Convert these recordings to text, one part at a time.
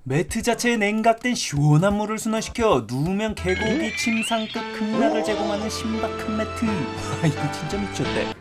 매트 자체에 냉각된 시원한 물을 순환시켜 누우면 계곡이 침상급 극락을 제공하는 신박한 매트. 와, 이거 진짜 미쳤대.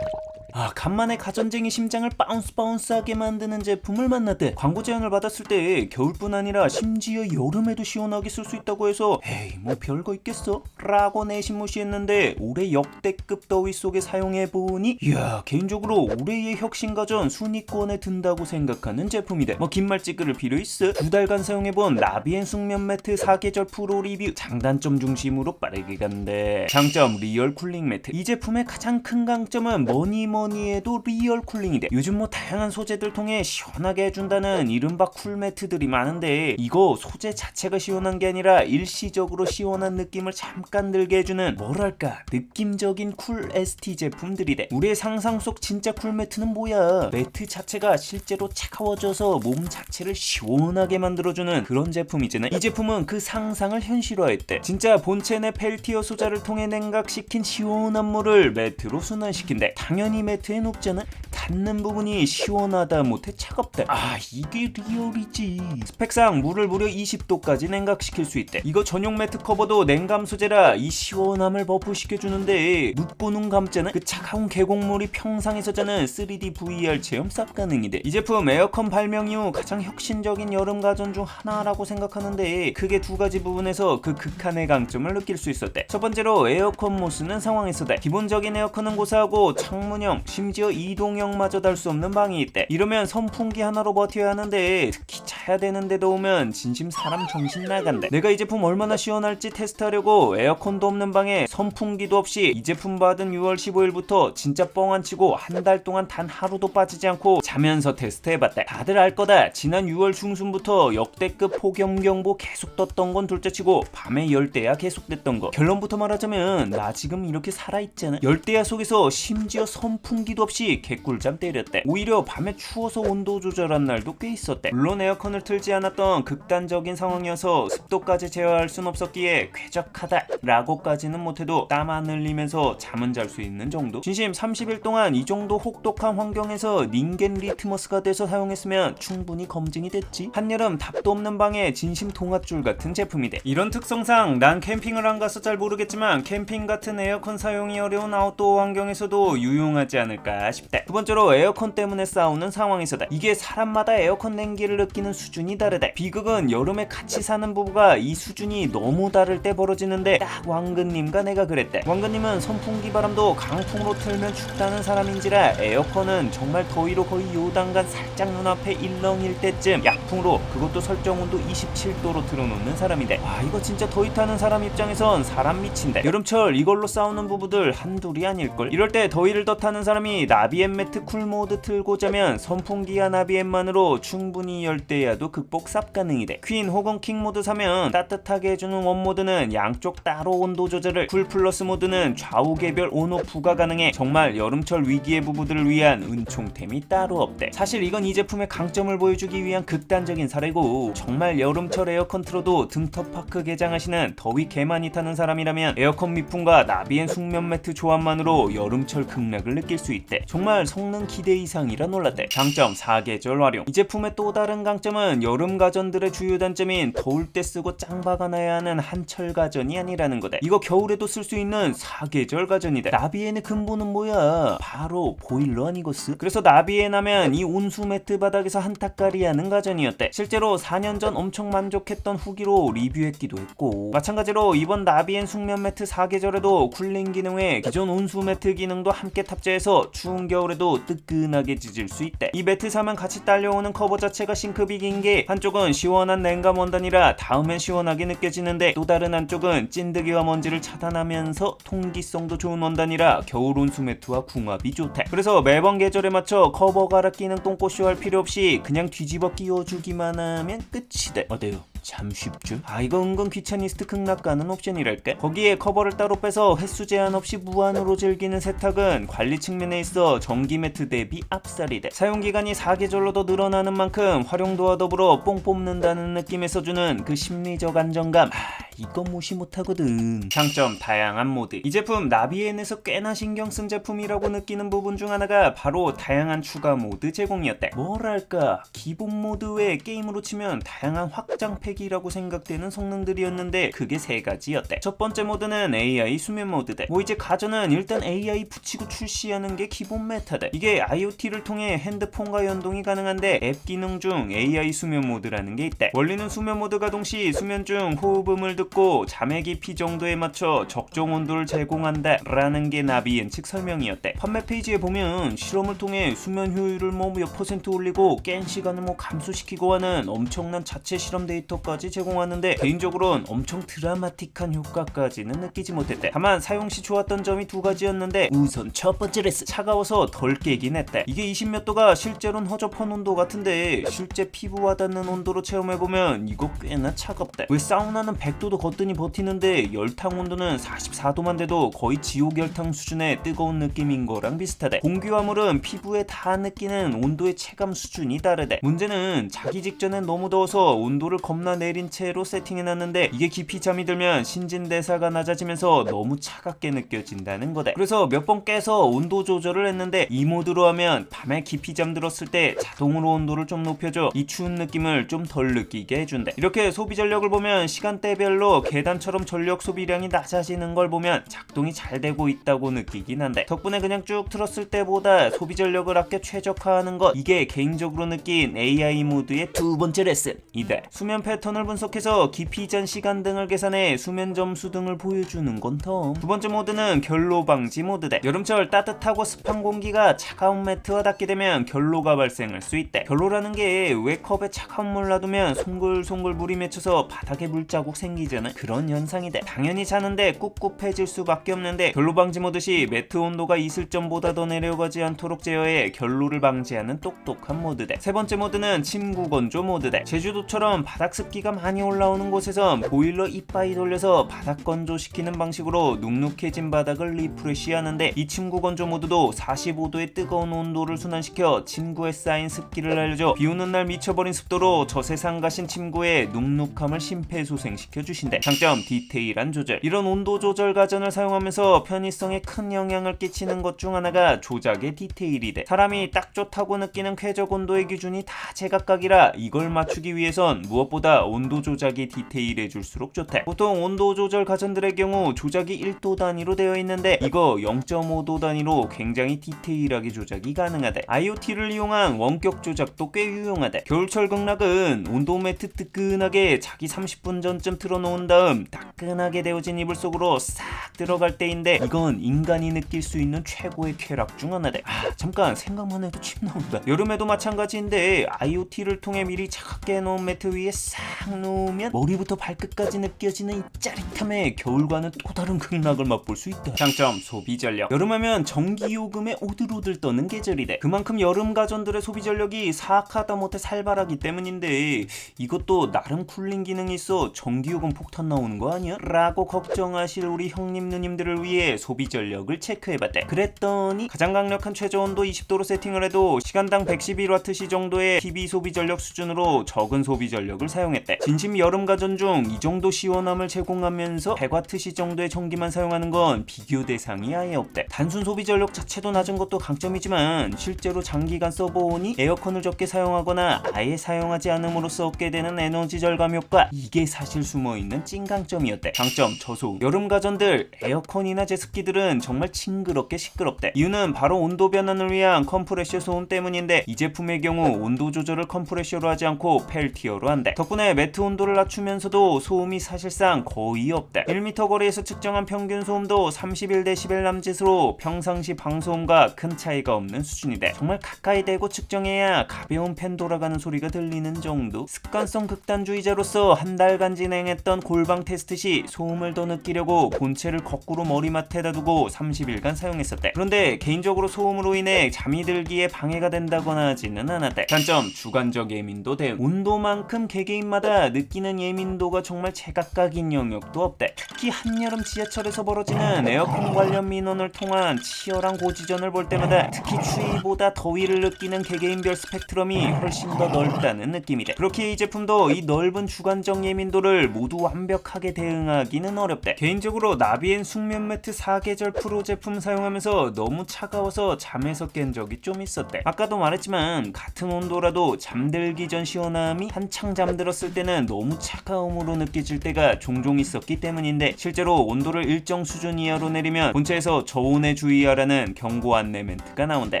간만에 가전쟁이 심장을 바운스하게 만드는 제품을 만났대. 광고 제안을 받았을 때 겨울뿐 아니라 심지어 여름에도 시원하게 쓸 수 있다고 해서 에이 뭐 별거 있겠어? 라고 내심무시했는데 올해 역대급 더위 속에 사용해보니 이야 개인적으로 올해의 혁신가전 순위권에 든다고 생각하는 제품이래. 뭐 긴 말 찌끄를 필요 있어? 2달간 사용해본 나비엔 숙면 매트 4계절 프로 리뷰. 장단점 중심으로 빠르게 간대. 장점 리얼 쿨링 매트. 이 제품의 가장 큰 강점은 뭐니 해도 리얼 쿨링이래. 요즘 뭐 다양한 소재들 통해 시원하게 해준다는 이른바 쿨매트들이 많은데 이거 소재 자체가 시원한 게 아니라 일시적으로 시원한 느낌을 잠깐 들게 해주는 뭐랄까 느낌적인 쿨 ST 제품들이래. 우리의 상상 속 진짜 쿨매트는 뭐야? 매트 자체가 실제로 차가워져서 몸 자체를 시원하게 만들어주는 그런 제품이잖아. 이 제품은 그 상상을 현실화했대. 진짜 본체 내 펠티어 소자를 통해 냉각시킨 시원한 물을 매트로 순환시킨대. 당연히 매트엔 없잖아. 닿는 부분이 시원하다 못해 차갑다. 이게 리얼이지. 스펙상 물을 무려 20도까지 냉각시킬 수 있대. 이거 전용 매트 커버도 냉감 소재라 이 시원함을 버프시켜주는데 눕고 눈 감잖아. 그 차가운 계곡물이 평상에서 자는 3D VR 체험 쌉 가능이대. 이 제품 에어컨 발명 이후 가장 혁신적인 여름 가전 중 하나라고 생각하는데 크게 두 가지 부분에서 그 극한의 강점을 느낄 수 있었대. 첫 번째로 에어컨 못 쓰는 상황에서다. 기본적인 에어컨은 고사하고 창문형 심지어 이동형마저 달 수 없는 방이 있대. 이러면 선풍기 하나로 버텨야 하는데 특히 자야 되는데 더우면 진심 사람 정신 나간대. 내가 이 제품 얼마나 시원할지 테스트하려고 에어컨도 없는 방에 선풍기도 없이 이 제품 받은 6월 15일부터 진짜 뻥 안 치고 한 달 동안 단 하루도 빠지지 않고 자면서 테스트해봤다. 다들 알 거다. 지난 6월 중순부터 역대급 폭염경보 계속 떴던 건 둘째치고 밤에 열대야 계속됐던 거. 결론부터 말하자면 나 지금 이렇게 살아있잖아. 열대야 속에서 심지어 선풍기도 없이 개꿀잠 때렸대. 오히려 밤에 추워서 온도 조절한 날도 꽤 있었대. 물론 에어컨을 틀지 않았던 극단적인 상황이어서 습도까지 제어할 순 없었기에 쾌적하다 라고까지는 못해도 땀 안 흘리면서 잠은 잘 수 있는 정도? 진심 30일 동안 이 정도 혹독한 환경에서 닌겐 리트머스가 돼서 사용했으면 충분히 검증이 됐지. 한여름 답도 없는 방에 진심 동아줄 같은 제품이래. 이런 특성상 난 캠핑을 안 가서 잘 모르겠지만 캠핑 같은 에어컨 사용이 어려운 아웃도어 환경에서도 유용하지 않을까 싶다. 두 번째로 에어컨 때문에 싸우는 상황에서다. 이게 사람마다 에어컨 냉기를 느끼는 수준이 다르다. 비극은 여름에 같이 사는 부부가 이 수준이 너무 다를 때 벌어지는데 딱 왕근님과 내가 그랬대. 왕근님은 선풍기 바람도 강풍으로 틀면 춥다는 사람인지라 에어컨은 정말 더위로 거의 요단간 살짝 눈앞에 일렁일 때쯤 약풍으로 그것도 설정 온도 27도로 틀어놓는 사람이래. 이거 진짜 더위 타는 사람 입장에선 사람 미친다. 여름철 이걸로 싸우는 부부들 한둘이 아닐걸. 이럴 때 더위를 더 타는 사람이 나비엔 매트 쿨 모드 틀고 자면 선풍기와 나비엔만으로 충분히 열대야도 극복 쌉 가능이래. 퀸 혹은 킹 모드 사면 따뜻하게 해주는 원 모드는 양쪽 따로 온도 조절을, 쿨 플러스 모드는 좌우 개별 온오프가 가능해 정말 여름철 위기의 부부들을 위한 은총템이 따로 없대. 사실 이건 이 제품의 강점을 보여주기 위한 극단적인 사례고 정말 여름철 에어컨 틀어도 등터파크 개장하시는 더위 개 많이 타는 사람이라면 에어컨 미풍과 나비엔 숙면 매트 조합만으로 여름철 극락을 느낄 수 있대. 정말 성능 기대 이상이라 놀랐대. 장점 4계절 활용. 이 제품의 또 다른 강점은 여름 가전들의 주요 단점인 더울 때 쓰고 짱 박아놔야 하는 한철 가전이 아니라는 거다. 이거 겨울에도 쓸 수 있는 4계절 가전이다. 나비엔의 근본은 뭐야? 바로 보일러 아니겠어? 그래서 나비엔 하면 이 온수 매트 바닥에서 한타까리 하는 가전이었대. 실제로 4년 전 엄청 만족했던 후기로 리뷰했기도 했고 마찬가지로 이번 나비엔 숙면 매트 4계절에도 쿨링 기능 외에 기존 온수 매트 기능도 함께 탑재해서 추운 겨울에도 뜨끈하게 지질 수 있대. 이 매트 사면 같이 딸려오는 커버 자체가 싱크빅인 게 한쪽은 시원한 냉감 원단이라 닿으면 시원하게 느껴지는데 또 다른 한쪽은 찐득이와 먼지를 차단하면서 통기성도 좋은 원단이라 겨울 온수 매트와 궁합이 좋대. 그래서 매번 계절에 맞춰 커버 갈아 끼는 똥꼬쇼 할 필요 없이 그냥 뒤집어 끼워주기만 하면 끝이대. 어때요? 참 쉽죠? 이거 은근 귀차니스트 극락 가는 옵션이랄까? 거기에 커버를 따로 빼서 횟수 제한 없이 무한으로 즐기는 세탁은 관리 측면에 있어 전기 매트 대비 압살이돼. 사용기간이 4계절로 더 늘어나는 만큼 활용도와 더불어 뽕 뽑는다는 느낌에서 주는 그 심리적 안정감 이건 무시 못하거든. 장점 다양한 모드. 이 제품 나비엔에서 꽤나 신경 쓴 제품이라고 느끼는 부분 중 하나가 바로 다양한 추가 모드 제공이었대. 뭐랄까 기본 모드 외에 게임으로 치면 다양한 확장팩이라고 생각되는 성능들이었는데 그게 세 가지였대. 첫 번째 모드는 AI 수면 모드대. 뭐 이제 가전은 일단 AI 붙이고 출시하는 게 기본 메타대. 이게 IoT를 통해 핸드폰과 연동이 가능한데 앱 기능 중 AI 수면 모드라는 게 있대. 원리는 수면 모드 가동 시 수면 중 호흡음을 듣고 잠의 깊이 정도에 맞춰 적정 온도를 제공한다 라는 게 나비엔 측 설명이었대. 판매 페이지에 보면 실험을 통해 수면 효율을 뭐 몇 % 올리고 깬 시간을 뭐 감소시키고 하는 엄청난 자체 실험 데이터까지 제공하는데 개인적으로는 엄청 드라마틱한 효과까지는 느끼지 못했대. 다만 사용 시 좋았던 점이 두 가지였는데 우선 첫 번째 레스 차가워서 덜 깨긴 했대. 이게 20몇 도가 실제로는 허접한 온도 같은데 실제 피부와 닿는 온도로 체험해보면 이거 꽤나 차갑대. 왜 사우나는 100도도 거뜬히 버티는데 열탕 온도는 44도만 돼도 거의 지옥 열탕 수준의 뜨거운 느낌인 거랑 비슷하대. 공기화물은 피부에 다 느끼는 온도의 체감 수준이 다르대. 문제는 자기 직전엔 너무 더워서 온도를 겁나 내린 채로 세팅해놨는데 이게 깊이 잠이 들면 신진대사가 낮아지면서 너무 차갑게 느껴진다는 거대. 그래서 몇 번 깨서 온도 조절을 했는데 이 모드로 하면 밤에 깊이 잠들었을 때 자동으로 온도를 좀 높여줘 이 추운 느낌을 좀 덜 느끼게 해준대. 이렇게 소비 전력을 보면 시간대별로 계단처럼 전력 소비량이 낮아지는 걸 보면 작동이 잘 되고 있다고 느끼긴 한데 덕분에 그냥 쭉 틀었을 때보다 소비 전력을 아껴 최적화하는 것 이게 개인적으로 느낀 AI 모드의 두 번째 레슨이다. 수면 패턴을 분석해서 깊이 잔 시간 등을 계산해 수면 점수 등을 보여주는 건 덤. 두 번째 모드는 결로 방지 모드다. 여름철 따뜻하고 습한 공기가 차가운 매트와 닿게 되면 결로가 발생할 수 있대. 결로라는 게 왜 컵에 차가운 물 놔두면 송글송글 물이 맺혀서 바닥에 물자국 생기잖아. 그런 현상이다. 당연히 자는데 꿉꿉해질 수밖에 없는데 결로 방지 모드 시 매트 온도가 이슬점보다 더 내려가지 않도록 제어해 결로를 방지하는 똑똑한 모드다. 세 번째 모드는 침구 건조 모드다. 제주도처럼 바닥 습기가 많이 올라오는 곳에선 보일러 이빠이 돌려서 바닥 건조시키는 방식으로 눅눅해진 바닥을 리프레시하는데 이 침구 건조 모드도 45도의 뜨거운 온도를 순환시켜 침구에 쌓인 습기를 날려줘 비오는 날 미쳐버린 습도로 저세상 가신 침구의 눅눅함을 심폐소생시켜 주신대. 장점 디테일한 조절. 이런 온도 조절 가전을 사용하면서 편의성에 큰 영향을 끼치는 것 중 하나가 조작의 디테일이대. 사람이 딱 좋다고 느끼는 쾌적 온도의 기준이 다 제각각이라 이걸 맞추기 위해선 무엇보다 온도 조작이 디테일해질수록 좋대. 보통 온도 조절 가전들의 경우 조작이 1도 단위로 되어 있는데 이거 0.5도 단위로 굉장히 디테일하게 조작이 가능하대. IoT를 이용한 원격 조작도 꽤 유용하대. 겨울철 극락은 온도 매트 뜨끈하게 자기 30분 전쯤 틀어놓은 다음 따끈하게 데워진 이불 속으로 싹 들어갈 때인데 이건 인간이 느낄 수 있는 최고의 쾌락 중 하나대. 잠깐 생각만 해도 침 나온다. 여름에도 마찬가지인데 IoT를 통해 미리 차갑게 해놓은 매트 위에 싹 놓으면 머리부터 발끝까지 느껴지는 이 짜릿함에 겨울과는 또 다른 극락을 맛볼 수 있다. 장점 소비 전력. 여름하면 전기요금에 오들오들 떠는 계절이래. 그만큼 여름 가전들의 소비 전력이 사악하다 못해 살벌하기 때문인데 이것도 나름 쿨링 기능이 있어 전기요금 폭탄 나오는 거 아니야? 라고 걱정하실 우리 형님 누님들을 위해 소비 전력을 체크해봤대. 그랬더니 가장 강력한 최저 온도 20도로 세팅을 해도 시간당 111Wh 정도의 TV 소비 전력 수준으로 적은 소비 전력을 사용했대. 진심 여름 가전 중 이 정도 시원함을 제공하면서 100Wh 정도의 전기만 사용하는 건 비교 대상이 아예 없대. 단순 소비 전력 자체도 낮은 것도 강점이지만 실제로 장기간 써보니 에어컨을 적게 사용하거나 아예 사용하지 않음으로써 얻게 되는 에너지 절감 효과 이게 사실 숨어있는 찐강점이었대. 장점 저소음. 여름 가전들 에어컨이나 제습기들은 정말 징그럽게 시끄럽대. 이유는 바로 온도 변환을 위한 컴프레셔 소음 때문인데 이 제품의 경우 온도 조절을 컴프레셔로 하지 않고 펠티어로 한대. 덕분에 매트 온도를 낮추면서도 소음이 사실상 거의 없대. 1m 거리에서 측정한 평균 소음도 31dB 남짓으로 평상시 방소음과 큰 차이가 없는 수준이대. 정말 가까이 대고 측정해야 가벼운 팬 돌아가는 소리가 들리는 정도. 습관성 극단주의자로서 한 달간 진행했던 골방 테스트 시 소음을 더 느끼려고 본체를 거꾸로 머리맡에다 두고 30일간 사용했었대. 그런데 개인적으로 소음으로 인해 잠이 들기에 방해가 된다거나 하지는 않았대. 단점 주관적 예민도 대응. 온도만큼 개개인마다 느끼는 예민도가 정말 제각각인 영역도 없대. 특히 한여름 지하철에서 벌어지는 에어컨 관련 민원을 통한 치열한 고지전을 볼 때마다 특히 추위보다 더위를 느끼는 개개인별 스펙트럼이 훨씬 더 넓다는 느낌이래. 그렇게 이 제품도 이 넓은 주관적 예민도를 모두 완벽하게 대응하기는 어렵대. 개인적으로 나비엔 숙면 매트 4계절 프로 제품 사용하면서 너무 차가워서 잠에서 깬 적이 좀 있었대. 아까도 말했지만 같은 온도라도 잠들기 전 시원함이 한창 잠들었을 때는 너무 차가움으로 느껴질 때가 종종 있었기 때문인데, 실제로 온도를 일정 수준 이하로 내리면 본체에서 저온에 주의하라는 경고 안내 멘트가 나온대.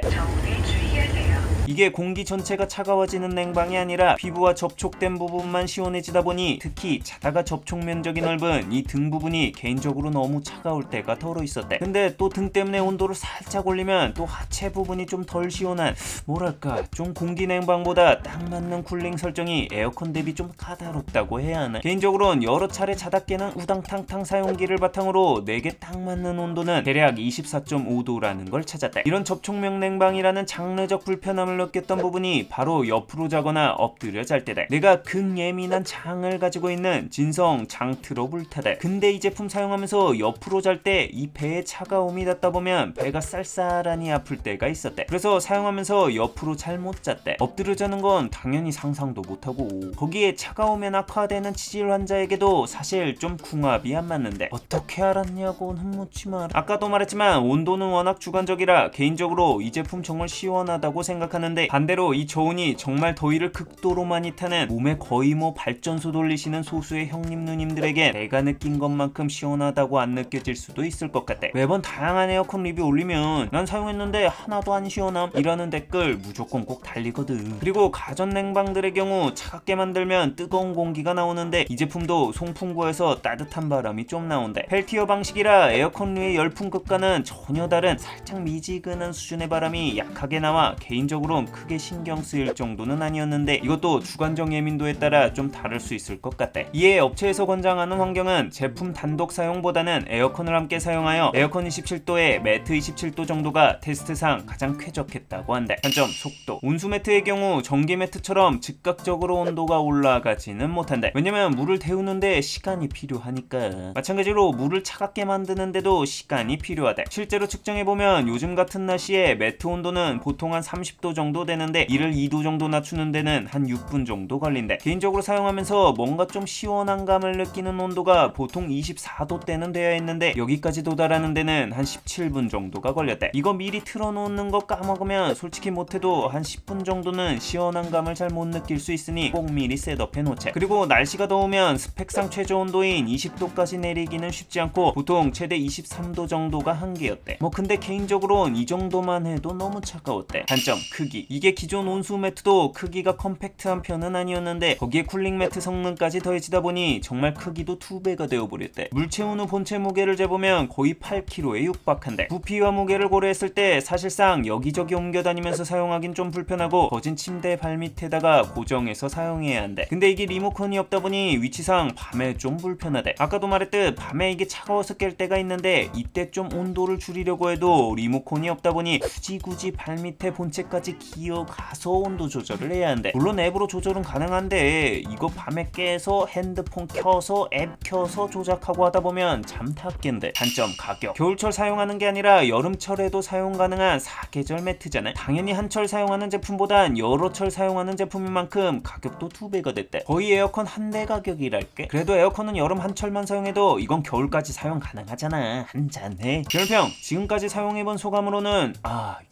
이게 공기 전체가 차가워지는 냉방이 아니라 피부와 접촉된 부분만 시원해지다 보니 특히 자다가 접촉 면적이 넓은 이 등 부분이 개인적으로 너무 차가울 때가 더러 있었대. 근데 또 등 때문에 온도를 살짝 올리면 또 하체 부분이 좀 덜 시원한, 뭐랄까 좀 공기 냉방보다 딱 맞는 쿨링 설정이 에어컨 대비 좀 까다롭다고 해야 하나. 개인적으로는 여러 차례 자다 깨는 우당탕탕 사용기를 바탕으로 내게 딱 맞는 온도는 대략 24.5도라는 걸 찾았대. 이런 접촉면 냉방이라는 장르적 불편함을 느꼈던 부분이 바로 옆으로 자거나 엎드려 잘 때다. 내가 극예민한 장을 가지고 있는 진성 장트로 불타다. 근데 이 제품 사용하면서 옆으로 잘 때 이 배에 차가움이 닿다 보면 배가 쌀쌀하니 아플 때가 있었대. 그래서 사용하면서 옆으로 잘 못 잤대. 엎드려 자는 건 당연히 상상도 못하고, 거기에 차가우면 악화되는 치질 환자에게도 사실 좀 궁합이 안 맞는데 어떻게 알았냐고는 묻지 마라. 아까도 말했지만 온도는 워낙 주관적이라 개인적으로 이 제품 정말 시원하다고 생각하는데, 반대로 이 저온이 정말 더위를 극도로 많이 타는 몸에 거의 발전소 돌리시는 소수의 형님 누님들에게 내가 느낀 것만큼 시원하다고 안 느껴질 수도 있을 것 같아. 매번 다양한 에어컨 리뷰 올리면 난 사용했는데 하나도 안 시원함 이라는 댓글 무조건 꼭 달리거든. 그리고 가전 냉방들의 경우 차갑게 만들면 뜨거운 공기가 나오는데 이 제품도 송풍구에서 따뜻한 바람이 좀 나온대. 펠티어 방식이라 에어컨류의 열풍급과는 전혀 다른 살짝 미지근한 수준의 바람이 약하게 나와 개인적으로는 크게 신경 쓰일 정도는 아니었는데, 이것도 주관적 예민도에 따라 좀 다를 수 있을 것 같대. 이에 업체에서 권장하는 환경은 제품 단독 사용보다는 에어컨을 함께 사용하여 에어컨 27도에 매트 27도 정도가 테스트상 가장 쾌적했다고 한대. 단점, 속도. 온수 매트의 경우 전기 매트처럼 즉각적으로 온도가 올라가지는 못한대. 왜냐면 물을 데우는데 시간이 필요하니까. 마찬가지로 물을 차갑게 만드는데도 시간이 필요하대. 실제로 측정해보면 요즘 같은 날씨에 매트 온도는 보통 한 30도 정도 되는데 이를 2도 정도 낮추는 데는 한 6분 정도 걸린대. 개인적으로 사용하면서 뭔가 좀 시원한 감을 느끼는 온도가 보통 24도대는 되어 있는데 여기까지 도달하는 데는 한 17분 정도가 걸렸대. 이거 미리 틀어놓는 거 까먹으면 솔직히 못해도 한 10분 정도는 시원한 감을 잘 못 느낄 수 있으니 꼭 미리 셋업해 놓자. 그리고 날씨가 더우면 스펙상 최저 온도인 20도까지 내리기는 쉽지 않고 보통 최대 23도 정도가 한계였대. 근데 개인적으로는 이 정도만 해도 너무 차가웠대. 단점, 크기. 이게 기존 온수 매트도 크기가 컴팩트한 편은 아니었는데 거기에 쿨링 매트 성능까지 더해지다 보니 정말 크기도 2배가 되어버렸대. 물 채운 후 본체 무게를 재보면 거의 8kg에 육박한데, 부피와 무게를 고려했을 때 사실상 여기저기 옮겨다니면서 사용하긴 좀 불편하고 거진 침대 발밑에다가 고정해서 사용해야 한대. 근데 이게 리모컨이 없다 보니 위치상 밤에 좀 불편하대. 아까도 말했듯 밤에 이게 차가워서 깰 때가 있는데 이때 좀 온도를 줄이려고 해도 리모컨이 없다 보니 굳이 발밑에 본체까지 기어가서 온도 조절을 해야 한대. 물론 앱으로 조절은 가능한데 이거 밤에 깨서 핸드폰 켜서 앱 켜서 조작하고 하다 보면 잠 다 깬대. 단점, 가격. 겨울철 사용하는 게 아니라 여름철에도 사용 가능한 4계절 매트잖아. 당연히 한철 사용하는 제품보단 여러 철 사용하는 제품인 만큼 가격도 2배가 됐대. 거의 에어컨 한 대 가격이랄게. 그래도 에어컨은 여름 한철만 사용해도 이건 겨울까지 사용 가능하잖아. 한잔해. 별평, 지금까지 사용해본 소감으로는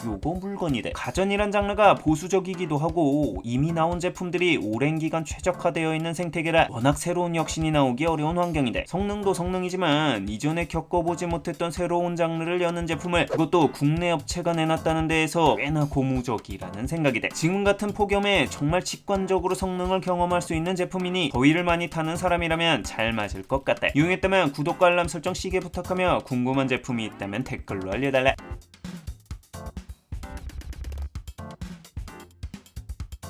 요거 물건이래. 가전이란 장르가 보수적이기도 하고 이미 나온 제품들이 오랜 기간 최적화되어 있는 생태계라 워낙 새로운 혁신이 나오기 어려운 환경인데, 성능도 성능이지만 이전에 겪어보지 못했던 새로운 장르를 여는 제품을 그것도 국내 업체가 내놨다는 데에서 꽤나 고무적이라는 생각이 돼. 지금 같은 폭염에 정말 직관적으로 성능을 경험할 수 있는 제품이니 더위를 많이 타는 사람이라면 잘 맞을 것 같다. 유용했다면 구독과 알람 설정 시계 부탁하며 궁금한 제품이 있다면 댓글로 알려달라.